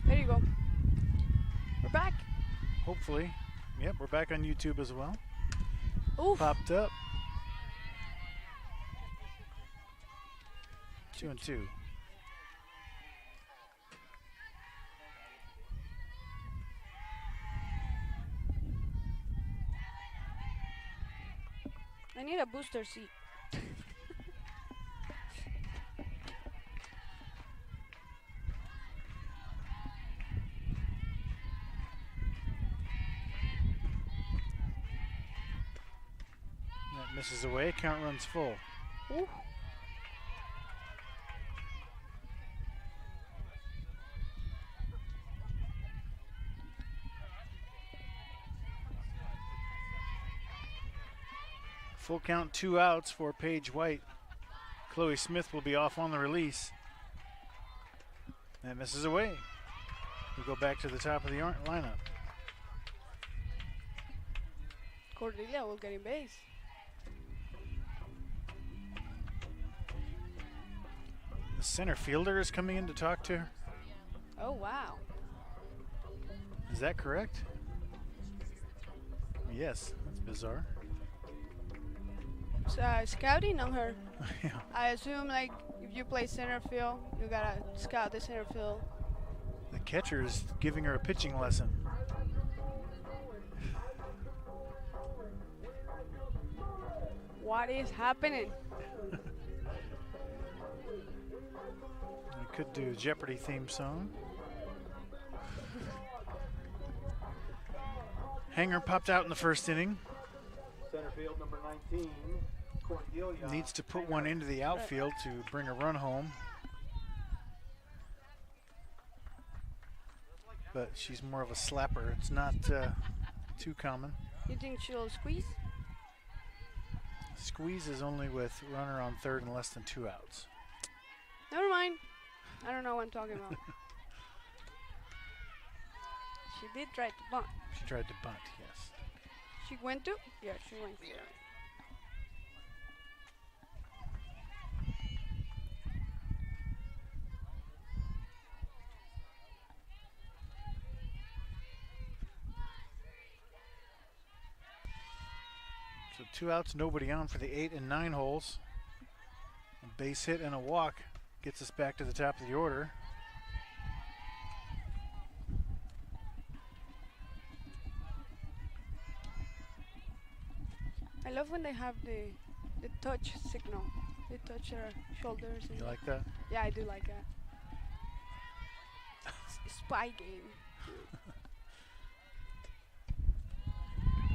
There you go. We're back. Hopefully. Yep, we're back on YouTube as well. Oof. Popped up. 2-2. I need a booster seat. That misses away. Count runs full. Ooh. Full count, 2 outs for Paige White. Chloe Smith will be off on the release. That misses away. We go back to the top of the lineup. Cordelia will get in base. The center fielder is coming in to talk to her. Oh, wow. Is that correct? Yes, that's bizarre. Scouting on her. Yeah. I assume, like, if you play center field, you gotta scout the center field. The catcher is giving her a pitching lesson. What is happening? We could do a Jeopardy theme song. Hanger popped out in the first inning. Center field number 19, Cordelia. Needs to put one into the outfield to bring a run home. But she's more of a slapper. It's not too common. You think she'll squeeze? Squeeze is only with runner on third and less than 2 outs. Never mind. I don't know what I'm talking about. She did try to bunt. She tried to bunt, yes. She went to? Yeah, she went to. So 2 outs, nobody on for the 8 and 9 holes. A base hit and a walk gets us back to the top of the order. I love when they have the touch signal. They touch their shoulders. And You like that? Yeah, I do like that. Spy game.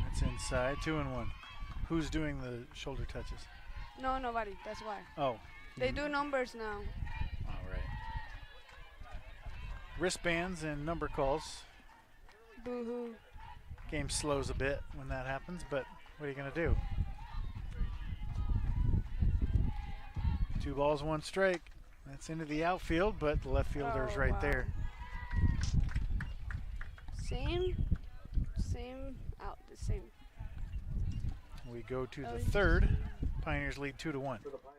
That's inside, 2-1. Who's doing the shoulder touches? No, nobody. That's why. Oh. They do numbers now. All right. Wristbands and number calls. Boo-hoo. Game slows a bit when that happens, but what are you going to do? 2 balls, 1 strike. That's into the outfield, but the left fielder's right wow. there. Same out, the same. We go to Oh, the third. Pioneers lead 2-1. For the Pioneers.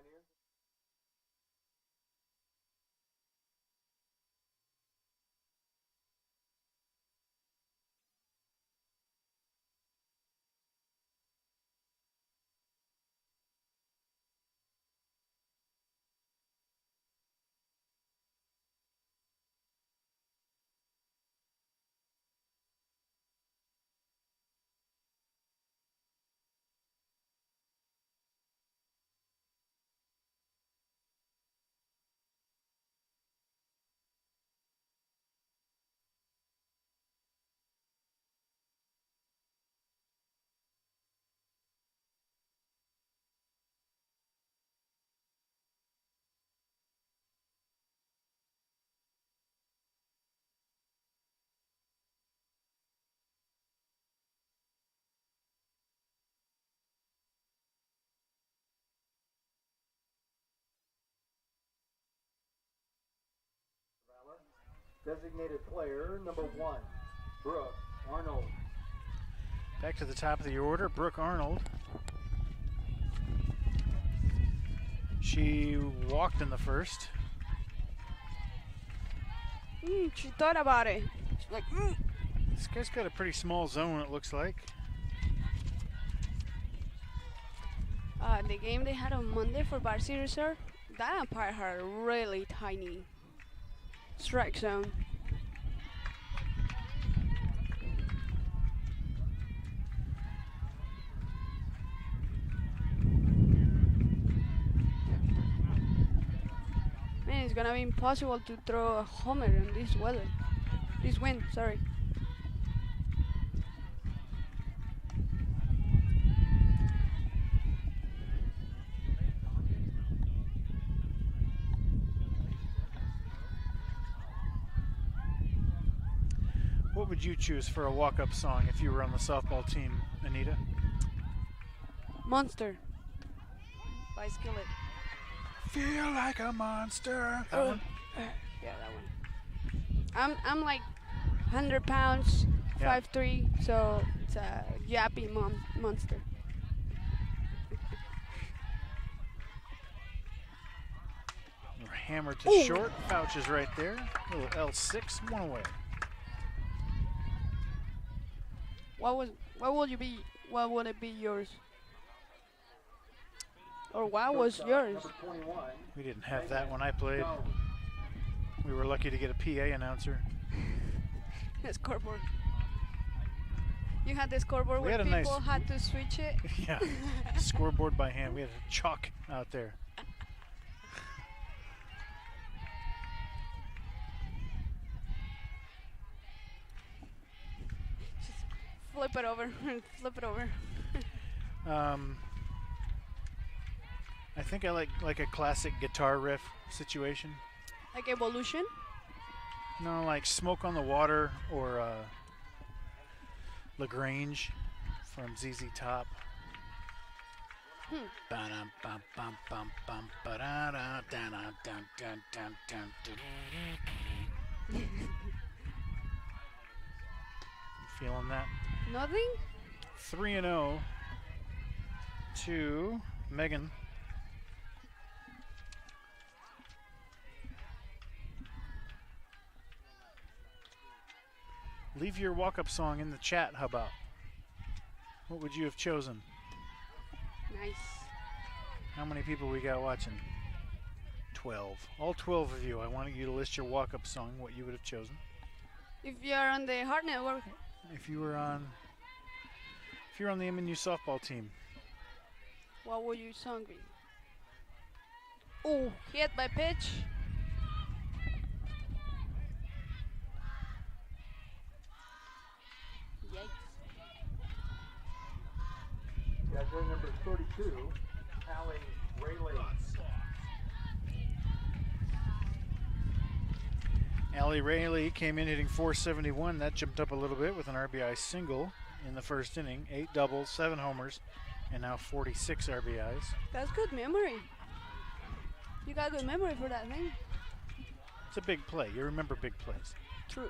Designated player number 1, Brooke Arnold. Back to the top of the order, Brooke Arnold. She walked in the first. She thought about it. She's like, This guy's got a pretty small zone, it looks like. The game they had on Monday for Varsity Reserve, that umpire had a really tiny strike zone. Man, it's gonna be impossible to throw a homer in this weather. This wind, sorry. What would you choose for a walk-up song if you were on the softball team, Anita? Monster by Skillet. Feel like a monster. That one? Yeah, that one. I'm like 100 pounds, Yeah. 5'3", so it's a yappy monster. We're hammered to Ooh. short. Fouch is right there. Little L6, one away. What would it be yours? Or what was yours? Number 21. We didn't have that when I played. No. We were lucky to get a PA announcer. The scoreboard. You had the scoreboard We where had a people nice- had to switch it. Yeah, scoreboard by hand. We had a chalk out there. Just flip it over, flip it over. I think I like a classic guitar riff situation. Like Evolution. No, like Smoke on the Water or LaGrange from ZZ Top. Feeling that? Nothing? 3-0 to Megan. Leave your walk-up song in the chat, how about? What would you have chosen? Nice. How many people we got watching? 12. All 12 of you. I wanted you to list your walk-up song, what you would have chosen. If you're on the Heart Network, If you were on the MNU softball team. what would your song be? Oh, hit by pitch. Yikes. Category number 32, Allie Rayleigh. Allie Rayleigh came in hitting .471. That jumped up a little bit with an RBI single in the first inning. 8 doubles, 7 homers, and now 46 RBIs. That's good memory. You got good memory for that thing. It's a big play. You remember big plays. True.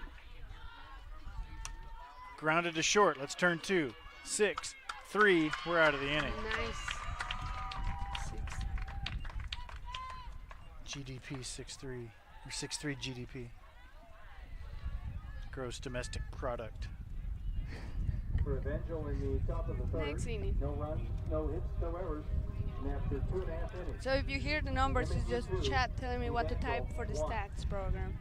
Grounded to short. Let's turn 2. 6, 3. We're out of the inning. Nice. 6. GDP 6.3 or 6.3 GDP. Gross domestic product. For Evangel in the top of the third. Next inning. No runs, no hits, no errors. And after 2.5 innings. So if you hear the numbers, it's just chat telling me what to type for the stats program.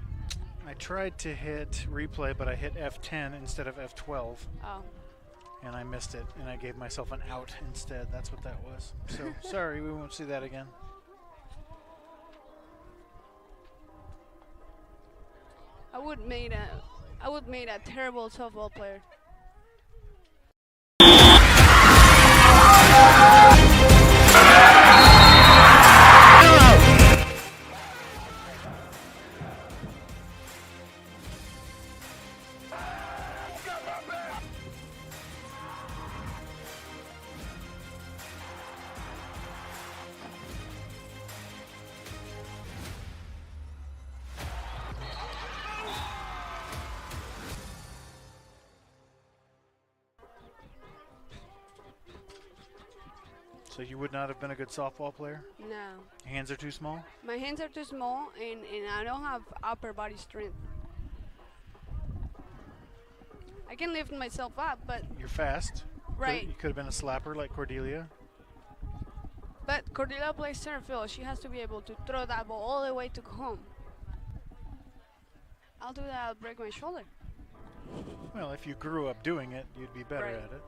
I tried to hit replay, but I hit F10 instead of F12, Oh. and I missed it, and I gave myself an out instead. That's what that was. So sorry, we won't see that again. I would made a terrible softball player. So you would not have been a good softball player? No. Hands are too small? My hands are too small and I don't have upper body strength. I can lift myself up, but You're fast. right. You could have been a slapper like Cordelia. But Cordelia plays center field. She has to be able to throw that ball all the way to home. I'll do that. I'll break my shoulder. Well, if you grew up doing it, you'd be better Right. at it.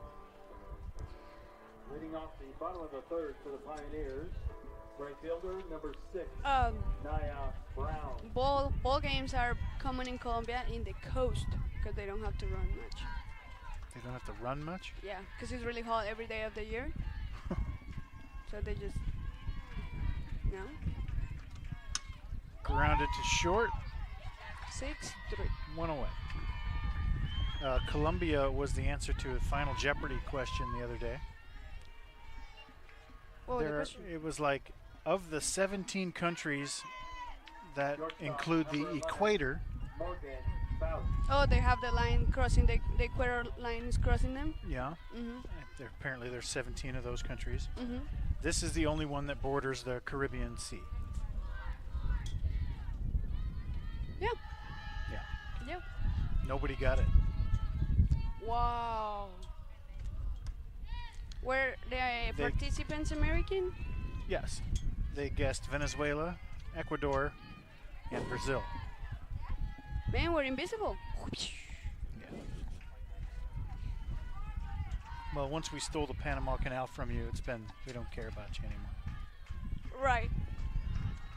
Leading off the bottom of the third for the Pioneers, right fielder number 6, Um, Naya Brown. ball games are common in Colombia in the coast because they don't have to run much. They don't have to run much. Yeah, because it's really hot every day of the year. So they just, no, Grounded to short. 6-3. One away. Colombia was the answer to a Final Jeopardy question the other day. What was the question? It was like, of the 17 countries that include the equator, Morgan Bowden. Oh, they have the line crossing, the equator line is crossing them? yeah, Mm-hmm. apparently there's 17 of those countries. Mm-hmm. This is the only one that borders the Caribbean Sea. Yeah. Yeah. Yep. Nobody got it. Wow. Were the They- participants American? Yes. They guessed Venezuela, Ecuador, and Brazil. Man, we're invisible. Yeah. Well, once we stole the Panama Canal from you, it's been, we don't care about you anymore. Right.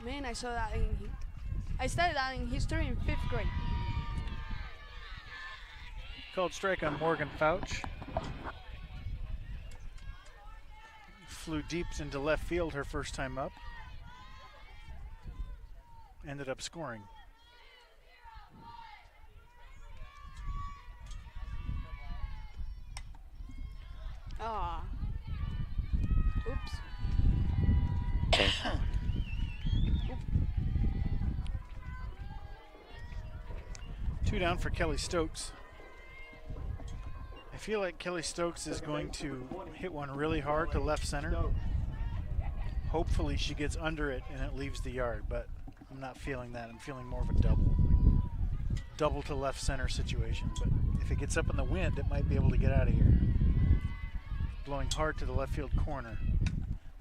Man, I saw that I studied that in history in 5th grade. Called strike on Morgan Fouch. Flew deep into left field her first time up. Ended up scoring. Ah. Oops. Two down for Kelly Stokes. I feel like Kelly Stokes is going to hit one really hard to left center. Hopefully she gets under it and it leaves the yard, but I'm not feeling that. I'm feeling more of a double to left center situation. But if it gets up in the wind, it might be able to get out of here. Blowing hard to the left field corner.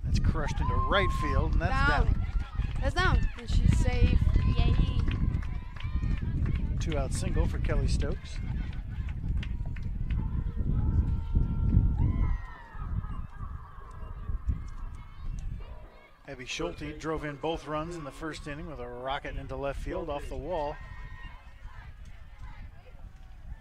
That's crushed into right field, and that's down. That's down. And she's safe. Yay. 2-out single for Kelly Stokes. Abby Schulte drove in both runs in the first inning with a rocket into left field off the wall.